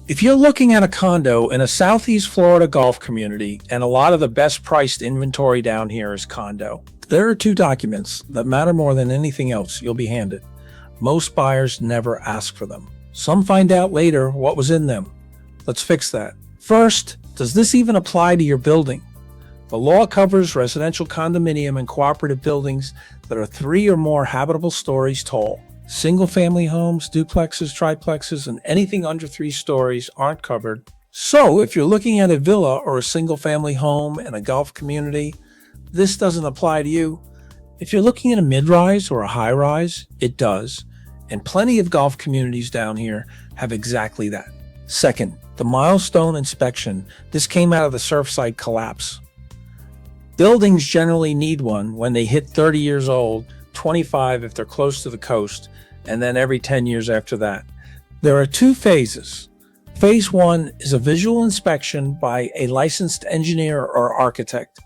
If you're looking at a condo in a Southeast Florida Gulf community, and a lot of the best priced inventory down here is condo, there are two documents that matter more than anything else you'll be handed. Most buyers never ask for them. Some find out later what was in them. Let's fix that. First, does this even apply to your building? The law covers residential condominium and cooperative buildings that are 3 or more habitable stories tall. Single-family homes, duplexes, triplexes, and anything under 3 stories aren't covered. So if you're looking at a villa or a single-family home in a Gulf community, this doesn't apply to you. If you're looking at a mid-rise or a high-rise, it does. And plenty of Gulf communities down here have exactly that. Second, the milestone inspection. This came out of the Surfside collapse. Buildings generally need one when they hit 30 years old, 25 if they're close to the coast, and then every 10 years after that. There are 2 phases. Phase 1 is a visual inspection by a licensed engineer or architect.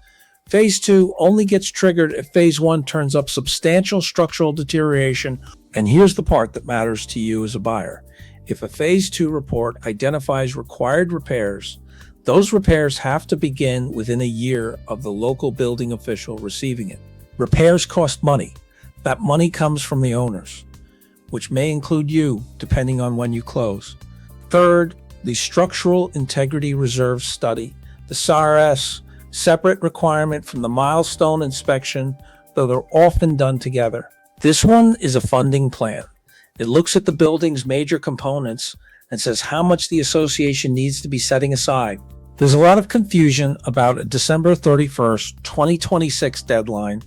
Phase 2 only gets triggered if Phase 1 turns up substantial structural deterioration. And here's the part that matters to you as a buyer. If a Phase 2 report identifies required repairs, those repairs have to begin within a year of the local building official receiving it. Repairs cost money. That money comes from the owners, which may include you, depending on when you close. Third, the Structural Integrity Reserve Study, the SIRS, separate requirement from the milestone inspection, though they're often done together. This one is a funding plan. It looks at the building's major components and says how much the association needs to be setting aside. There's a lot of confusion about a December 31st, 2026 deadline.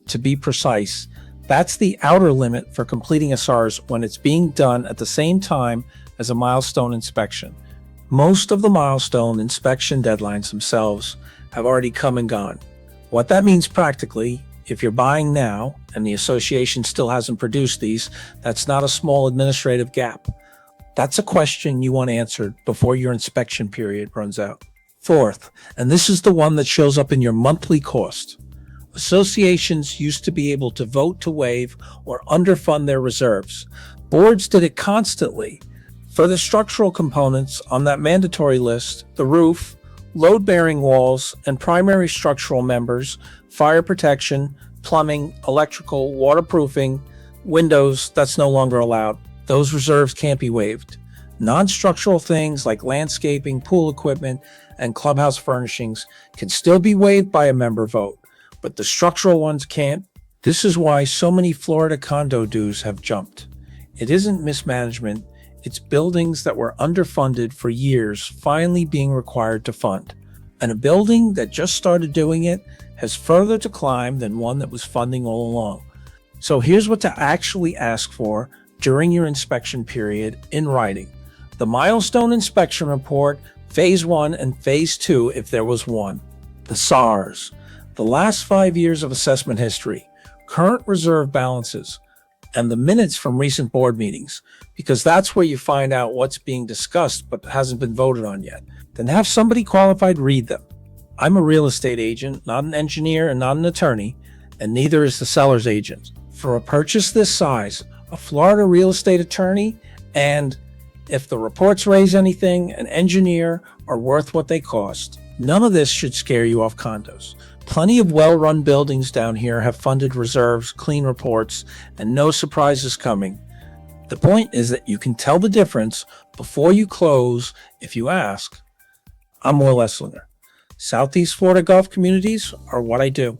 To be precise, that's the outer limit for completing a SARS when it's being done at the same time as a milestone inspection. Most of the milestone inspection deadlines themselves have already come and gone. What that means practically, if you're buying now and the association still hasn't produced these, that's not a small administrative gap. That's a question you want answered before your inspection period runs out. Fourth, and this is the one that shows up in your monthly cost. Associations used to be able to vote to waive or underfund their reserves. Boards did it constantly. For the structural components on that mandatory list, the roof, load-bearing walls, and primary structural members, fire protection, plumbing, electrical, waterproofing, windows, that's no longer allowed. Those reserves can't be waived. Non-structural things like landscaping, pool equipment, and clubhouse furnishings can still be waived by a member vote, but the structural ones can't. This is why so many Florida condo dues have jumped. It isn't mismanagement, it's buildings that were underfunded for years finally being required to fund. And a building that just started doing it has further to climb than one that was funding all along. So here's what to actually ask for during your inspection period in writing. The milestone inspection report, Phase 1 and Phase 2 if there was one. The SARS, the last 5 years of assessment history, current reserve balances, and the minutes from recent board meetings, because that's where you find out what's being discussed but hasn't been voted on yet. Then have somebody qualified read them. I'm a real estate agent, not an engineer and not an attorney, and neither is the seller's agent. For a purchase this size, a Florida real estate attorney and, if the reports raise anything, an engineer are worth what they cost. None of this should scare you off condos. Plenty of well-run buildings down here have funded reserves, clean reports, and no surprises coming. The point is that you can tell the difference before you close if you ask. I'm Esslinger. Southeast Florida Gulf communities are what I do.